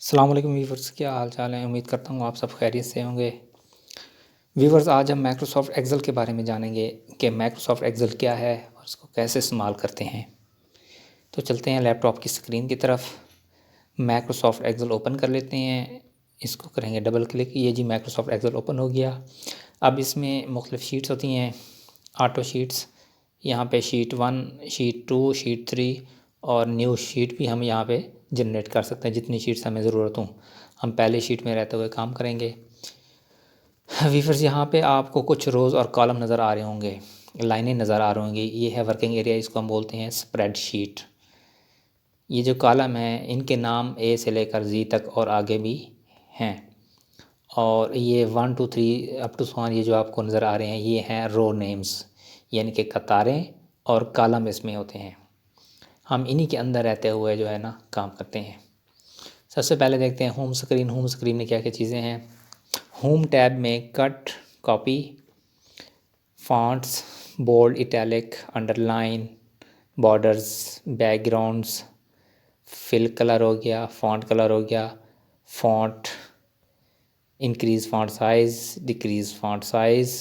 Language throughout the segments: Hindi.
अस्सलाम वालेकुम व्यूवर्स, क्या हाल चाल है। उम्मीद करता हूँ आप सब खैरियत से होंगे। व्यूवर्स, आज हम माइक्रोसॉफ्ट एक्सेल के बारे में जानेंगे कि माइक्रोसॉफ्ट एक्सेल क्या है और इसको कैसे इस्तेमाल करते हैं। तो चलते हैं लैपटॉप की स्क्रीन की तरफ। माइक्रोसॉफ्ट एक्सेल ओपन कर लेते हैं। इसको करेंगे डबल क्लिक। ये जी माइक्रोसॉफ्ट एक्सेल ओपन हो गया। अब इसमें मुख्तलिफ़ शीट्स होती हैं, ऑटो शीट्स। यहाँ पे शीट 1, शीट 2, शीट 3 और न्यू शीट भी हम यहाँ पे जनरेट कर सकते हैं जितनी शीट्स हमें ज़रूरत हो। हम पहले शीट में रहते हुए काम करेंगे। व्यूअर्स, यहाँ पे आपको कुछ रोज़ और कॉलम नज़र आ रहे होंगे, लाइनें नज़र आ रही होंगी। ये है वर्किंग एरिया, इसको हम बोलते हैं स्प्रेडशीट। ये जो कॉलम है इनके नाम ए से लेकर जी तक और आगे भी हैं। और ये 1 2 3 अप टू सॉन ये जो आपको नज़र आ रहे हैं ये हैं रो नेम्स, यानी कि कतारें और कॉलम इसमें होते हैं। हम इन्हीं के अंदर रहते हुए जो है ना काम करते हैं। सबसे पहले देखते हैं होम स्क्रीन। होम स्क्रीन में क्या क्या चीज़ें हैं। होम टैब में cut, copy, fonts, bold, italic, underline, borders, backgrounds, fill colour हो गया, फॉन्ट कलर हो गया, font, increase font size, decrease font size,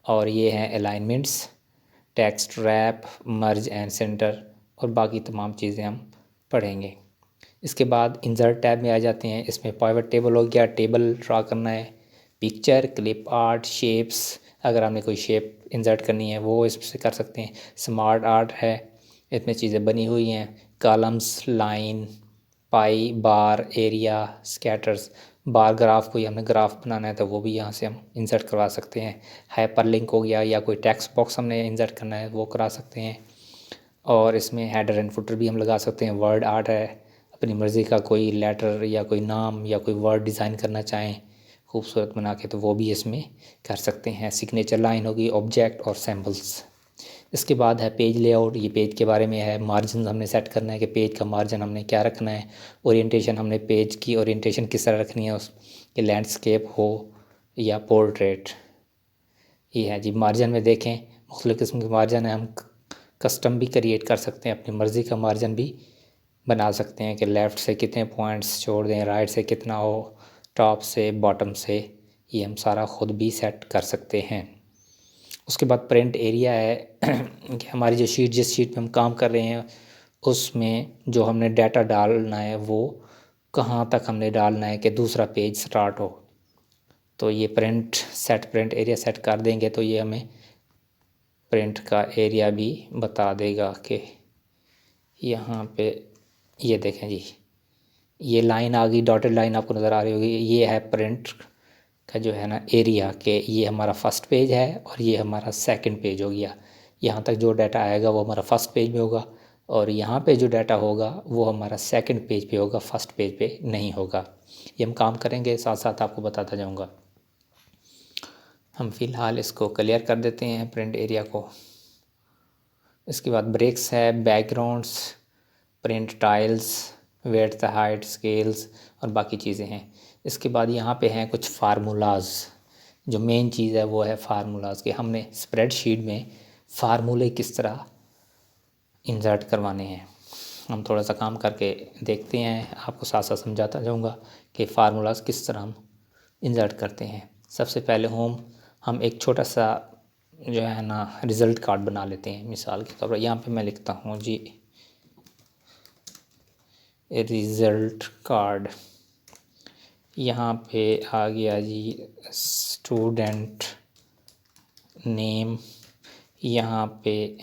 और ये हैं alignments, text wrap, merge and centre और बाकी तमाम चीज़ें हम पढ़ेंगे। इसके बाद इंसर्ट टैब में आ जाते हैं। इसमें पाइवट टेबल हो गया, टेबल ड्रा करना है, पिक्चर, क्लिप आर्ट, शेप्स, अगर आपने कोई शेप इंसर्ट करनी है वो इससे कर सकते हैं। स्मार्ट आर्ट है, इसमें चीज़ें बनी हुई हैं। कॉलम्स, लाइन, पाई, बार, एरिया, स्कैटर्स, बार ग्राफ, कोई हमें ग्राफ बनाना है तो वो भी यहाँ से हम इंसर्ट करवा सकते हैं। हाइपरलिंक हो गया, या कोई टेक्स्ट बॉक्स हमने इंसर्ट करना है वो करा सकते हैं। और इसमें हेडर एंड फुटर भी हम लगा सकते हैं। वर्ड आर्ट है, अपनी मर्ज़ी का कोई लेटर या कोई नाम या कोई वर्ड डिज़ाइन करना चाहें खूबसूरत बना के तो वो भी इसमें कर सकते हैं। सिग्नेचर लाइन होगी, ऑब्जेक्ट और सैम्पल्स। इसके बाद है पेज लेआउट। ये पेज के बारे में है। मार्जिन हमने सेट करना है कि पेज का मार्जिन हमने क्या रखना है। ओरिएंटेशन, हमने पेज की ओरिएंटेशन किस तरह रखनी है, उसके लैंडस्केप हो या पोर्ट्रेट। ये है जी। मार्जिन में देखें मुख्तलिफ़ किस्म के मार्जिन है, हम कस्टम भी क्रिएट कर सकते हैं, अपनी मर्ज़ी का मार्जिन भी बना सकते हैं कि लेफ़्ट से कितने पॉइंट्स छोड़ दें, राइट से कितना हो, टॉप से बॉटम से, ये हम सारा ख़ुद भी सेट कर सकते हैं। उसके बाद प्रिंट एरिया है कि हमारी जो शीट, जिस शीट पे हम काम कर रहे हैं उसमें जो हमने डाटा डालना है वो कहाँ तक हमने डालना है कि दूसरा पेज स्टार्ट हो। तो ये प्रिंट एरिया सेट कर देंगे तो ये हमें प्रिंट का एरिया भी बता देगा कि यहाँ पे ये देखें जी, ये लाइन आ गई, डॉटेड लाइन आपको नज़र आ रही होगी। ये है प्रिंट का जो है ना एरिया, कि ये हमारा फर्स्ट पेज है और ये हमारा सेकंड पेज हो गया। यहाँ तक जो डाटा आएगा वो हमारा फर्स्ट पेज में होगा और यहाँ पे जो डाटा होगा वो हमारा सेकंड पेज पे होगा, फर्स्ट पेज पे नहीं होगा। ये हम काम करेंगे, साथ साथ आपको बताता जाऊँगा। हम फ़िलहाल इसको क्लियर कर देते हैं प्रिंट एरिया को। इसके बाद ब्रेक्स है, backgrounds, print tiles, width, height, scales और बाकी चीज़ें हैं। इसके बाद यहाँ पे हैं कुछ फार्मूलाज़। जो मेन चीज़ है वो है फार्मूलाज़, कि हमने स्प्रेडशीट में फार्मूले किस तरह इंसर्ट करवाने हैं। हम थोड़ा सा काम करके देखते हैं, आपको साथ साथ समझाता जाऊँगा कि फार्मूलाज़ किस तरह हम इंसर्ट करते हैं। सबसे पहले हम एक छोटा सा जो है ना रिज़ल्ट कार्ड बना लेते हैं। मिसाल के तौर पर यहाँ पे मैं लिखता हूँ जी रिज़ल्ट कार्ड। यहाँ पे आ गया जी स्टूडेंट नेम, यहाँ पे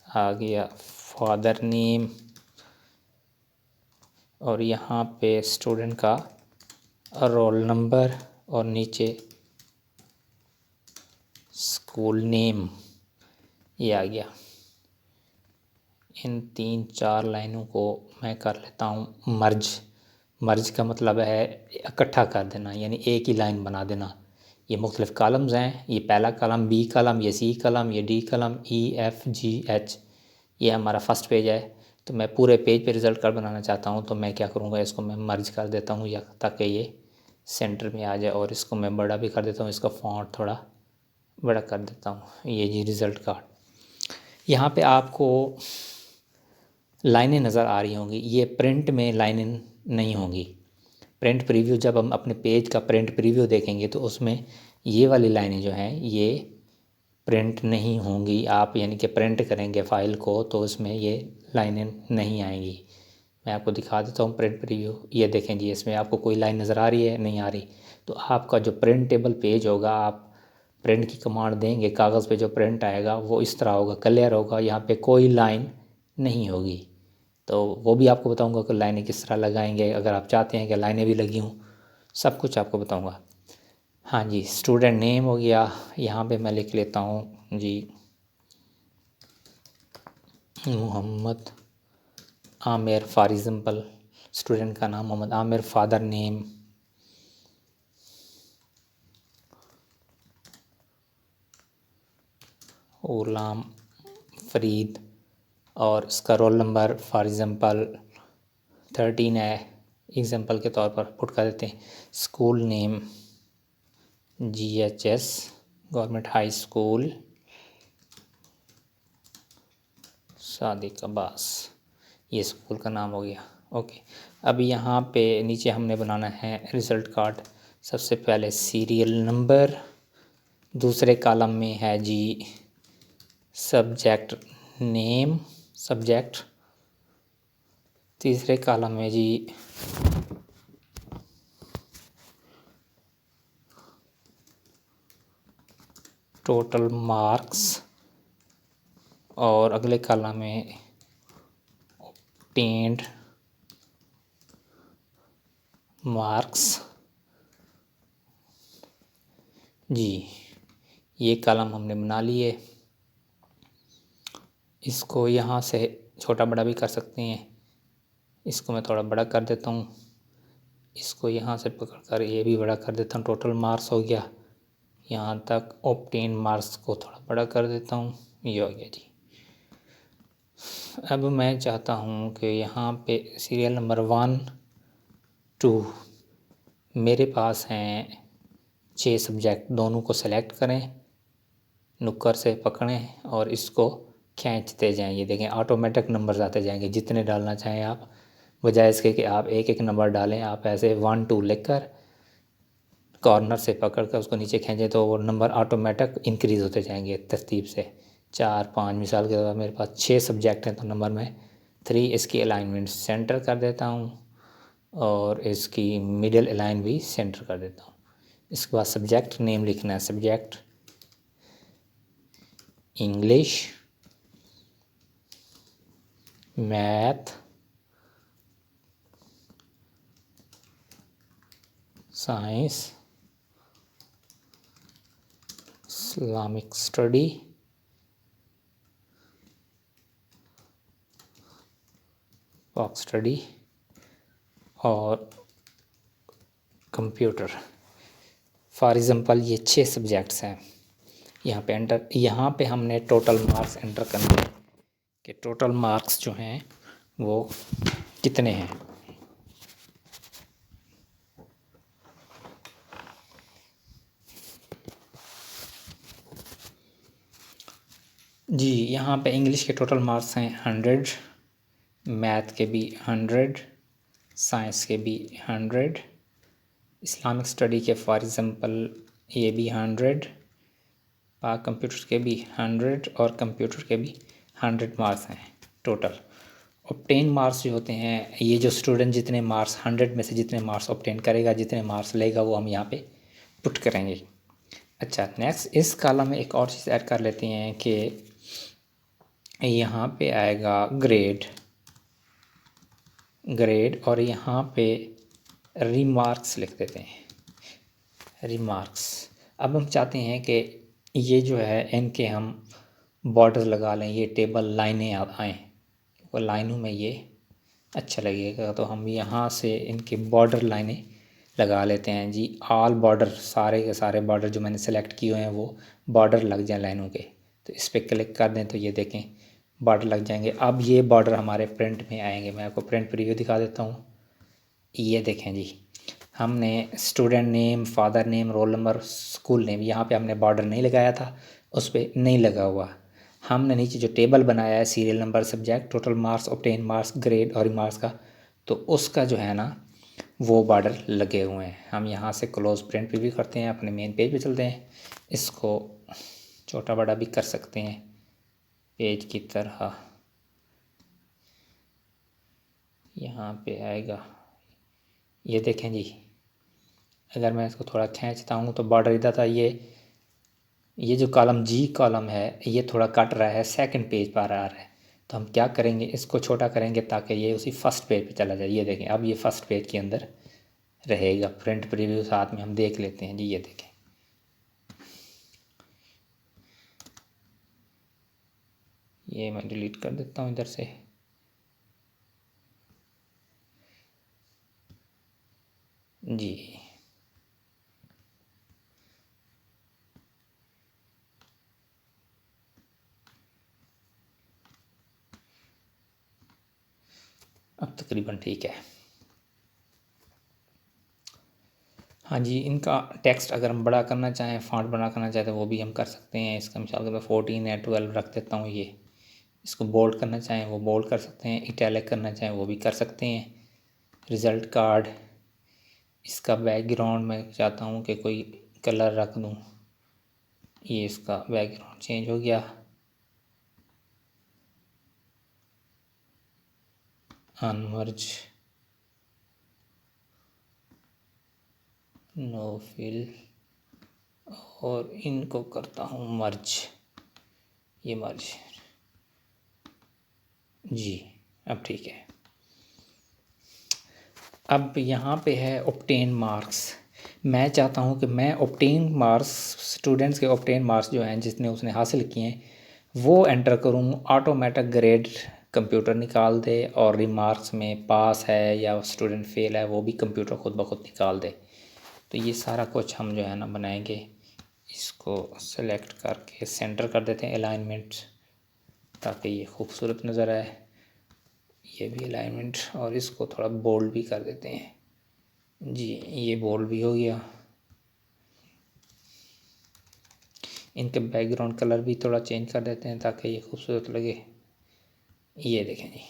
आ गया फादर नेम और यहाँ पे स्टूडेंट का रोल नंबर और नीचे स्कूल नेम, ये आ गया। इन 3-4 लाइनों को मैं कर लेता हूँ मर्ज। मर्ज का मतलब है इकट्ठा कर देना, यानी एक ही लाइन बना देना। ये मुख्तलिफ़ कॉलम्स हैं, ये पहला कॉलम, बी कॉलम, ये सी कॉलम, ये D column, E F G H, ये हमारा फर्स्ट पेज है। तो मैं पूरे पेज पे रिज़ल्ट कार्ड बनाना चाहता हूँ तो मैं क्या करूँगा, इसको मैं मर्ज कर देता हूँ या ताकि ये सेंटर में आ जाए, और इसको मैं बड़ा भी कर देता हूँ, इसका फॉन्ट थोड़ा बड़ा कर देता हूँ। ये जी रिज़ल्ट कार्ड। यहाँ पे आपको लाइनें नज़र आ रही होंगी, ये प्रिंट में लाइनें नहीं होंगी, प्रिंट प्रीव्यू, जब हम अपने पेज का प्रिंट प्रीव्यू देखेंगे तो उसमें ये वाली लाइनें जो हैं ये प्रिंट नहीं होंगी। आप यानी कि प्रिंट करेंगे फ़ाइल को तो उसमें ये लाइनें नहीं आएंगी। मैं आपको दिखा देता हूँ प्रिंट प्रीव्यू। ये देखें जी, इसमें आपको कोई लाइन नज़र आ रही है? नहीं आ रही। तो आपका जो प्रिंटेबल पेज होगा, आप प्रिंट की कमांड देंगे, कागज़ पे जो प्रिंट आएगा वो इस तरह होगा, क्लियर होगा, यहाँ पे कोई लाइन नहीं होगी। तो वो भी आपको बताऊंगा कि लाइनें किस तरह लगाएंगे, अगर आप चाहते हैं कि लाइनें भी लगी हों, सब कुछ आपको बताऊंगा। हाँ जी, स्टूडेंट नेम हो गया, यहाँ पे मैं लिख लेता हूँ जी Mohammad Aamir, for example student का नाम मोहम्मद आमिर। फादर नेम गुलाम फरीद, और इसका रोल नंबर फॉर एग्ज़ाम्पल 13 है, एग्ज़ाम्पल के तौर पर पुट कर देते हैं। School name GHS government high school Sadiq Abbas, ये स्कूल का नाम हो गया। ओके, अब यहाँ पे नीचे हमने बनाना है रिज़ल्ट कार्ड। सबसे पहले सीरियल नंबर, दूसरे कॉलम में है जी सब्जेक्ट नेम, सब्जेक्ट, तीसरे कॉलम में जी टोटल मार्क्स, और अगले कॉलम में ऑब्टेन्ड मार्क्स। जी, ये कॉलम हमने बना लिए। इसको यहाँ से छोटा बड़ा भी कर सकते हैं। इसको मैं थोड़ा बड़ा कर देता हूँ, इसको यहाँ से पकड़ कर ये भी बड़ा कर देता हूँ। टोटल मार्क्स हो गया यहाँ तक, ऑब्टेन मार्क्स को थोड़ा बड़ा कर देता हूँ, ये हो गया जी। अब मैं चाहता हूँ कि यहाँ पे सीरियल नंबर 1 2 मेरे पास हैं 6 सब्जेक्ट, दोनों को सेलेक्ट करें, नुक्कर से पकड़ें और इसको खींचते जाएं। ये देखें ऑटोमेटिक नंबर्स आते जाएंगे, जितने डालना चाहें आप, बजाय इसके कि आप एक एक नंबर डालें। आप ऐसे 1 2 लिखकर कॉर्नर से पकड़ कर उसको नीचे खींचें तो वो नंबर ऑटोमेटिक इंक्रीज़ होते जाएंगे तरतीब से। 4 5 मिसाल के तौर पर मेरे पास 6 सब्जेक्ट हैं तो नंबर में 3 इसकी अलाइनमेंट सेंटर कर देता हूँ और इसकी मिडिल अलाइन भी सेंटर कर देता हूँ। इसके बाद सब्जेक्ट नेम लिखना है, subject English, math, science, Islamic study, पाक स्टडी और कंप्यूटर। फॉर एग्ज़ाम्पल ये 6 सब्जेक्ट्स हैं। यहाँ पे हमने टोटल मार्क्स एंटर करने हैं कि टोटल मार्क्स जो हैं वो कितने हैं। जी, यहाँ पे इंग्लिश के टोटल मार्क्स हैं 100, मैथ के भी 100, साइंस के भी 100, इस्लामिक स्टडी के फॉर एग्ज़ाम्पल ये भी 100, पाक कंप्यूटर के भी 100 और कंप्यूटर के भी 100 मार्क्स हैं टोटल। ऑब्टेन मार्क्स जो होते हैं, ये जो स्टूडेंट जितने मार्क्स 100 में से जितने मार्क्स ऑब्टेन करेगा, जितने मार्क्स लेगा, वो हम यहाँ पे पुट करेंगे। अच्छा, नेक्स्ट इस कॉलम में एक और चीज़ ऐड कर लेते हैं कि यहाँ पे आएगा ग्रेड और यहाँ पे रिमार्क्स लिख देते हैं, रिमार्क्स। अब हम चाहते हैं कि ये जो है इनके हम बॉर्डर लगा लें, ये टेबल लाइनें आएँ, और लाइनों में ये अच्छा लगेगा। तो हम यहाँ से इनके बॉर्डर लाइनें लगा लेते हैं जी। ऑल बॉर्डर, सारे के सारे बॉर्डर जो मैंने सेलेक्ट किए हुए हैं वो बॉर्डर लग जाए लाइनों के, तो इस पर क्लिक कर दें तो ये देखें बॉर्डर लग जाएंगे। अब ये बॉर्डर हमारे प्रिंट में आएंगे। मैं आपको प्रिंट प्रीव्यू दिखा देता हूँ। ये देखें जी, हमने student name, father name, roll number, school name, यहाँ पे हमने बॉर्डर नहीं लगाया था, उस पर नहीं लगा हुआ। हमने नीचे जो टेबल बनाया है serial number, subject, total marks, obtain marks, grade और रिमार्क्स का, तो उसका जो है ना वो बॉर्डर लगे हुए हैं। हम यहाँ से क्लोज प्रिंट भी करते हैं, अपने मेन पेज पे चलते हैं, इसको छोटा बड़ा भी कर सकते हैं पेज की तरह। यहाँ पे आएगा, ये देखें जी, अगर मैं इसको थोड़ा खींचता हूँ तो बॉर्डर इधर था। ये जो कॉलम जी कॉलम है ये थोड़ा कट रहा है, सेकंड पेज पर आ रहा है। तो हम क्या करेंगे, इसको छोटा करेंगे ताकि ये उसी फर्स्ट पेज पे चला जाए। ये देखें, अब ये फर्स्ट पेज के अंदर रहेगा। प्रिंट प्रीव्यू साथ में हम देख लेते हैं जी। ये देखें, ये मैं डिलीट कर देता हूँ इधर से। जी, अब तकरीबन ठीक है। हाँ जी, इनका टेक्स्ट अगर हम बड़ा करना चाहें, फ़ॉन्ट बड़ा करना चाहें तो वो भी हम कर सकते हैं। इसका मिसाल के तौर पर 14 या 12 रख देता हूँ। ये इसको बोल्ड करना चाहें वो बोल्ड कर सकते हैं, इटैलिक करना चाहें वो भी कर सकते हैं। रिज़ल्ट कार्ड, इसका बैकग्राउंड मैं चाहता हूँ कि कोई कलर रख दूँ, ये इसका बैकग्राउंड चेंज हो गया। अनमर्ज, नो फिल, और इनको करता हूँ मर्ज। ये मर्ज जी, अब ठीक है। अब यहाँ पे है ऑब्टेन मार्क्स। मैं चाहता हूँ कि मैं ऑब्टेन मार्क्स, स्टूडेंट्स के ऑब्टेन मार्क्स जो हैं जिसने उसने हासिल किए हैं वो एंटर करूँ। ऑटोमेटिक ग्रेड कंप्यूटर निकाल दे, और रिमार्क्स में पास है या स्टूडेंट फेल है वो भी कंप्यूटर खुद ब खुद निकाल दे। तो ये सारा कुछ हम जो है ना बनाएंगे। इसको सेलेक्ट करके सेंटर कर देते हैं अलाइनमेंट, ताकि ये खूबसूरत नज़र आए। ये भी अलाइनमेंट, और इसको थोड़ा बोल्ड भी कर देते हैं जी। ये बोल्ड भी हो गया। इनके बैकग्राउंड कलर भी थोड़ा चेंज कर देते हैं ताकि ये खूबसूरत लगे। ये देखें जी,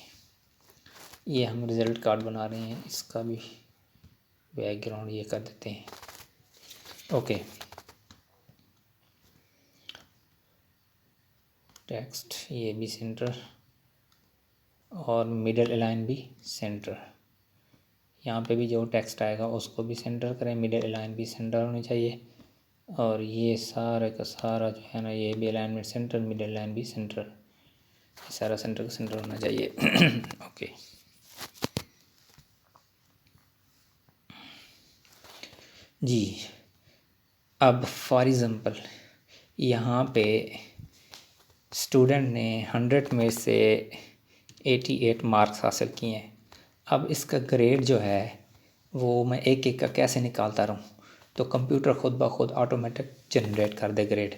ये हम रिज़ल्ट कार्ड बना रहे हैं, इसका भी बैकग्राउंड ये कर देते हैं। ओके, टेक्स्ट ये भी सेंटर, और मिडल अलाइन भी सेंटर। यहाँ पे भी जो टेक्स्ट आएगा उसको भी सेंटर करें, मिडल अलाइन भी सेंटर होनी चाहिए। और ये सारा का सारा जो है ना ये भी अलाइनमेंट सेंटर, मिडल अलाइन भी सेंटर, सारा सेंटर का सेंटर होना चाहिए। ओके, जी। अब फॉर एग्ज़ाम्पल यहाँ पे स्टूडेंट ने 100 में से 88 मार्क्स हासिल किए हैं। अब इसका ग्रेड जो है वो मैं एक एक का कैसे निकालता रहूँ, तो कंप्यूटर खुद ब खुद ऑटोमेटिक जनरेट कर दे ग्रेड।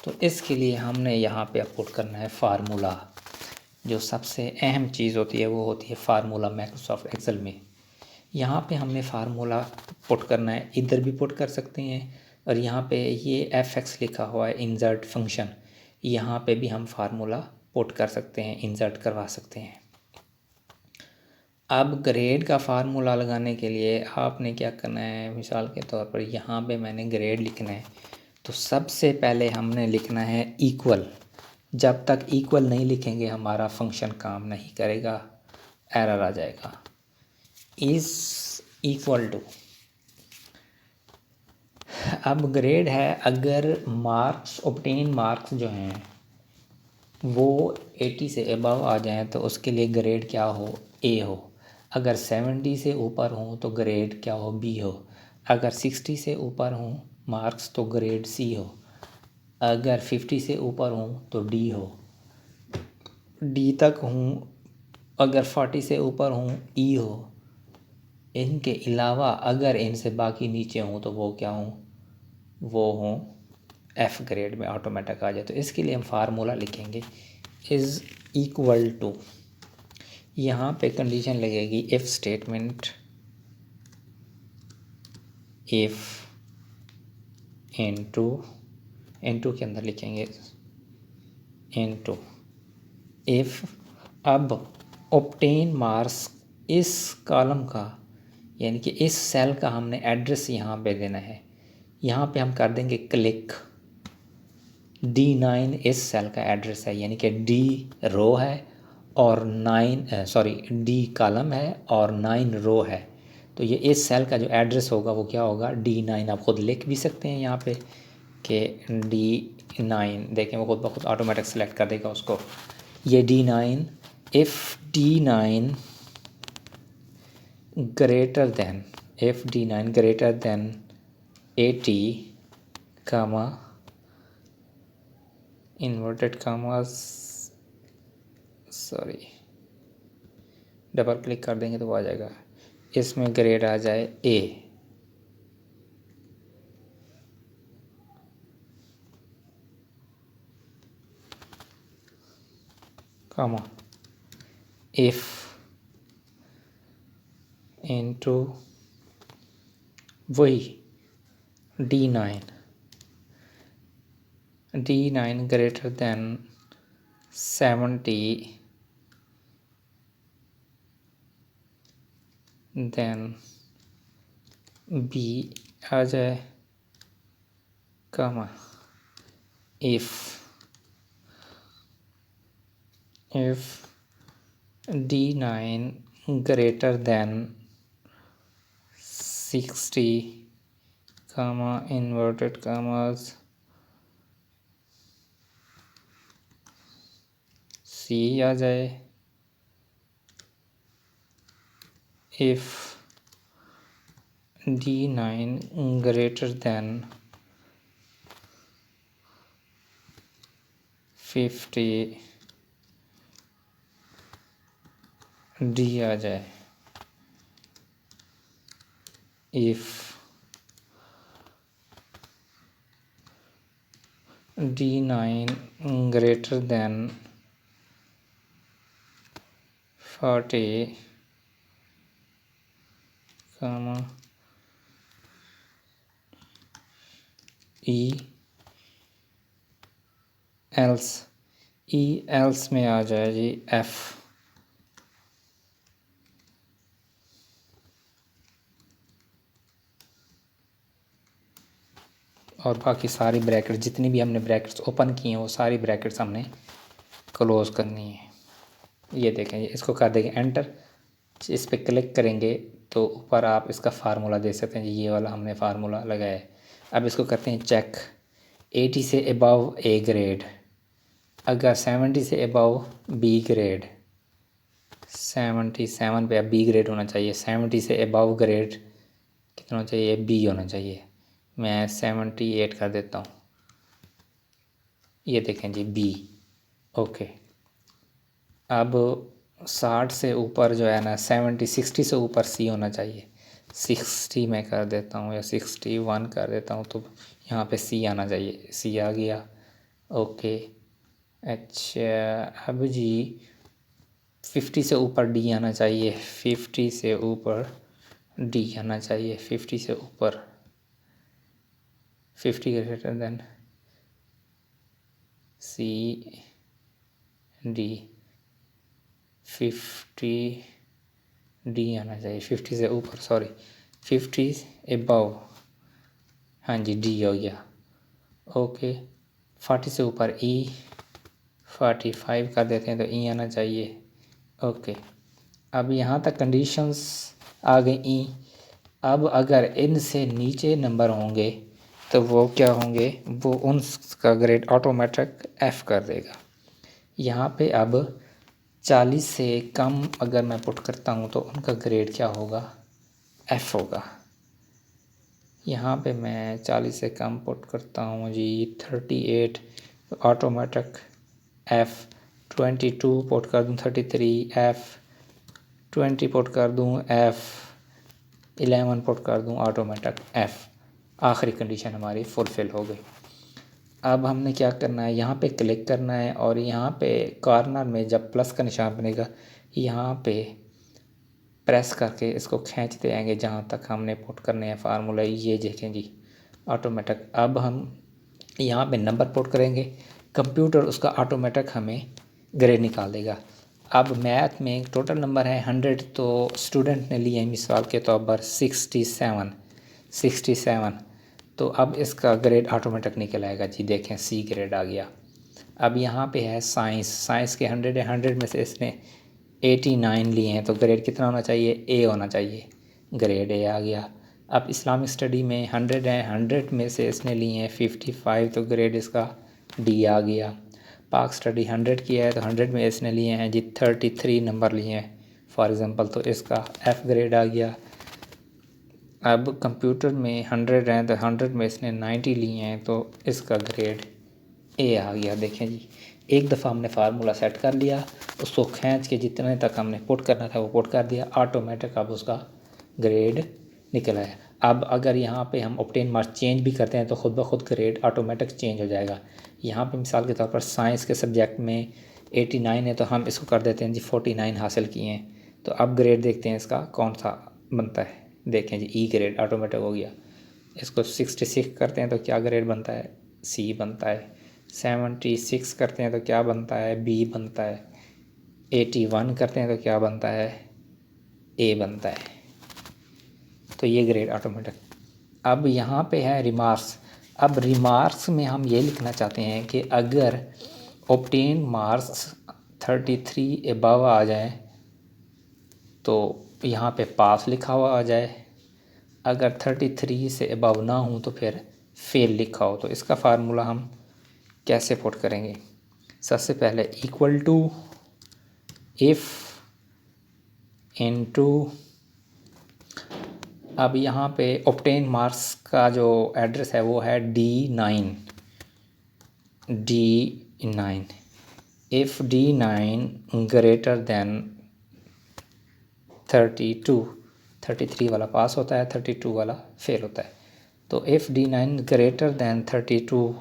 तो इसके लिए हमने यहाँ पे पुट करना है फार्मूला। जो सबसे अहम चीज़ होती है वो होती है फार्मूला माइक्रोसॉफ्ट एक्सेल में। यहाँ पे हमने फार्मूला पुट करना है, इधर भी पुट कर सकते हैं, और यहाँ पे ये fx लिखा हुआ है इंसर्ट फंक्शन, यहाँ पे भी हम फार्मूला पुट कर सकते हैं, इंसर्ट करवा सकते हैं। अब ग्रेड का फार्मूला लगाने के लिए आपने क्या करना है, मिसाल के तौर पर यहाँ पे मैंने ग्रेड लिखना है, तो सबसे पहले हमने लिखना है इक्वल। जब तक इक्वल नहीं लिखेंगे हमारा फंक्शन काम नहीं करेगा, एरर आ जाएगा। इज़ इक्वल टू, अब ग्रेड है, अगर मार्क्स ऑब्टेन मार्क्स जो हैं वो 80 से अबव आ जाएं तो उसके लिए ग्रेड क्या हो, ए हो। अगर 70 से ऊपर हों तो ग्रेड क्या हो, बी हो। अगर 60 से ऊपर हों मार्क्स तो ग्रेड सी हो। अगर 50 से ऊपर हों तो डी हो, डी तक हों। अगर 40 से ऊपर हों ई हो। इनके अलावा अगर इनसे बाकी नीचे हों तो वो क्या हों, वो हों एफ़ ग्रेड में ऑटोमेटिक आ जाए। तो इसके लिए हम फार्मूला लिखेंगे इज़ इक्वल टू, यहाँ पे कंडीशन लगेगी इफ़ स्टेटमेंट, इफ़ इनटू के अंदर लिखेंगे इनटू इफ़। अब ऑब्टेन मार्क्स इस कॉलम का यानी कि इस सेल का हमने एड्रेस यहाँ पे देना है। यहाँ पे हम कर देंगे क्लिक। D9 इस सेल का एड्रेस है, यानी कि D रो है और D कॉलम है और 9 रो है। तो ये इस सेल का जो एड्रेस होगा वो क्या होगा, D9। आप खुद लिख भी सकते हैं यहाँ पे कि D9, देखें वो खुद ब खुद ऑटोमेटिक सेलेक्ट कर देगा उसको। ये D9, if D9 greater than 80 comma inverted commas, double click कर देंगे तो वो आ जाएगा। इसमें ग्रेड आ जाए A, कामा इफ इनटू वही D9 greater than 70 then B आ जाए, comma if D9 greater than 60 comma inverted commas C आ जाए, if D9 greater than 50 D आ जाए, if D9 greater than 40 comma else में आ जाए जी F, और बाकी सारी ब्रैकेट जितनी भी हमने ब्रैकेट्स ओपन की हैं वो सारी ब्रैकेट्स हमने क्लोज करनी है। ये देखें, इसको कर देंगे एंटर। इस पर क्लिक करेंगे तो ऊपर आप इसका फार्मूला दे सकते हैं जी, ये वाला हमने फार्मूला लगाया है। अब इसको करते हैं चेक। 80 से अबव A ग्रेड, अगर 70 से अबव B ग्रेड, 77 पे अब B ग्रेड होना चाहिए। 70 से अबव ग्रेड कितना होना चाहिए, B होना चाहिए। मैं 78 कर देता हूँ। ये देखें जी B, ओके। अब 60 से ऊपर जो है ना 60 से ऊपर C होना चाहिए। 60 मैं कर देता हूँ या 61 कर देता हूँ, तो यहाँ पे C आना चाहिए। C आ गया, ओके। अच्छा, अब जी 50 से ऊपर D आना चाहिए। 50 से ऊपर D आना चाहिए। 50 से ऊपर 50 greater than C D 50 D आना चाहिए। 50 से ऊपर 50 अबव, हाँ जी D हो गया, ओके। 40 से ऊपर E, 45 कर देते हैं तो E आना चाहिए, ओके। अब यहाँ तक कंडीशंस आ गई E। अब अगर इनसे नीचे नंबर होंगे तो वो क्या होंगे, वो उनका ग्रेड ऑटोमेटिक F कर देगा। यहाँ पे अब 40 से कम अगर मैं पुट करता हूँ तो उनका ग्रेड क्या होगा, F होगा। यहाँ पे मैं 40 से कम पुट करता हूँ जी 38, तो ऑटोमेटिक F। 22 पुट कर दूँ 33 F, 20 पुट कर दूँ F, 11 पुट कर दूँ ऑटोमेटिक F। आखिरी कंडीशन हमारी फुलफ़िल हो गई। अब हमने क्या करना है, यहाँ पे क्लिक करना है और यहाँ पे कॉर्नर में जब प्लस का निशान बनेगा यहाँ पे प्रेस करके इसको खींचते आएंगे जहाँ तक हमने पुट करने हैं फार्मूला। ये देखें जी ऑटोमेटिक। अब हम यहाँ पे नंबर पुट करेंगे, कंप्यूटर उसका ऑटोमेटिक हमें ग्रेड निकाल देगा। अब मैथ में टोटल नंबर है 100, तो स्टूडेंट ने लिए मिसाल के तौर पर 67। तो अब इसका ग्रेड ऑटोमेटिक निकल आएगा जी। देखें सी ग्रेड आ गया। अब यहाँ पे है साइंस के 100 है, 100 में से इसने 89 लिए हैं, तो ग्रेड कितना होना चाहिए? ए होना चाहिए, ग्रेड ए आ गया। अब इस्लामिक स्टडी में 100 है, 100 में से इसने लिए हैं 55, तो ग्रेड इसका डी आ गया। पाक स्टडी 100 किया है, तो 100 में इसने लिए हैं जी 33 नंबर लिए हैं फॉर एग्ज़ाम्पल, तो इसका एफ़ ग्रेड आ गया। अब कंप्यूटर में 100 हैं, तो 100 में इसने 90 लिए हैं, तो इसका ग्रेड ए आ गया। देखें जी, एक दफ़ा हमने फार्मूला सेट कर लिया, उसको खींच के जितने तक हमने पुट करना था वो पुट कर दिया, ऑटोमेटिक अब उसका ग्रेड निकल आया। अब अगर यहाँ पे हम ऑब्टेन मार्क्स चेंज भी करते हैं तो ख़ुद ब खुद ग्रेड ऑटोमेटिक चेंज हो जाएगा। यहाँ पे मिसाल के तौर पर साइंस के सब्जेक्ट में 89 है, तो हम इसको कर देते हैं जी 49 हासिल किए हैं। तो अब ग्रेड देखते हैं इसका कौन सा बनता है। देखें जी, ई ग्रेड ऑटोमेटिक हो गया। इसको 66 करते हैं तो क्या ग्रेड बनता है? सी बनता है। 76 करते हैं तो क्या बनता है? बी बनता है। 81 करते हैं तो क्या बनता है? ए बनता है। तो ये ग्रेड ऑटोमेटिक। अब यहाँ पे है रिमार्क्स। अब रिमार्क्स में हम ये लिखना चाहते हैं कि अगर ऑब्टेन मार्क्स 33 अबव आ जाए तो यहाँ पे पास लिखा हुआ आ जाए, अगर 33 से अबव ना हो तो फिर फेल लिखा हो। तो इसका फार्मूला हम कैसे पुट करेंगे? सबसे पहले इक्वल टू इफ़ इनटू, अब यहाँ पे ऑब्टेन मार्क्स का जो एड्रेस है वो है D9। If D9 greater than 32, 33 वाला पास होता है, 32 वाला फेल होता है। तो if D9 greater than 32,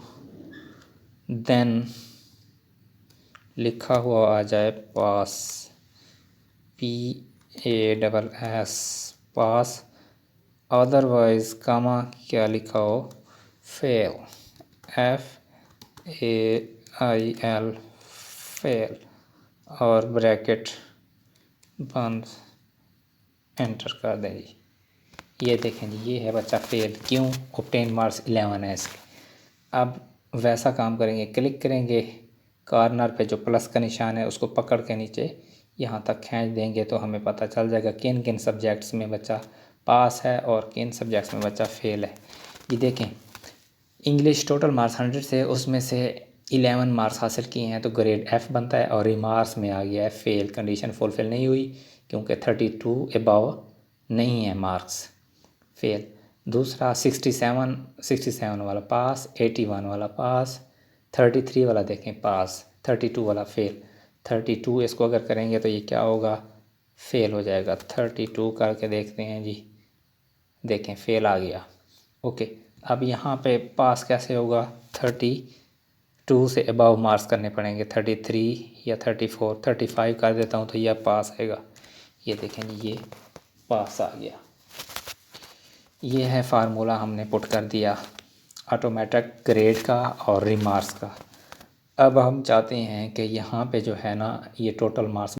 then लिखा हुआ आ जाए पास, PASS पास, अदरवाइज़ कामा क्या लिखा हो? फेल, FAIL फेल, और ब्रैकेट बंद, एंटर कर दें जी। ये देखें जी, ये है बच्चा फेल। क्यों? ऑब्टेन मार्क्स 11 है इसके। अब वैसा काम करेंगे, क्लिक करेंगे कॉर्नर पे जो प्लस का निशान है उसको पकड़ के नीचे यहाँ तक खींच देंगे तो हमें पता चल जाएगा किन किन सब्जेक्ट्स में बच्चा पास है और किन सब्जेक्ट्स में बच्चा फेल है। ये देखें, इंग्लिश टोटल मार्क्स 100 से उसमें से 11 मार्क्स हासिल किए हैं तो ग्रेड एफ़ बनता है, और रिमार्क्स में आ गया है फेल। कंडीशन फुलफिल नहीं हुई क्योंकि 32 अबव नहीं है मार्क्स, फेल। दूसरा 67 वाला पास, 81 वाला पास, 33 वाला देखें पास, 32 वाला फेल। 32 इसको अगर करेंगे तो ये क्या होगा? फेल हो जाएगा। 32 करके देखते हैं जी, देखें फेल आ गया। ओके, अब यहाँ पे पास कैसे होगा? 32 से अबव मार्क्स करने पड़ेंगे, 33 या 34, 35 कर देता हूँ तो यह पास आएगा। ये देखें जी, ये पास आ गया। ये है फार्मूला हमने पुट कर दिया ऑटोमेटिक ग्रेड का और रिमार्क्स का। अब हम चाहते हैं कि यहाँ पे जो है ना ये टोटल मार्क्स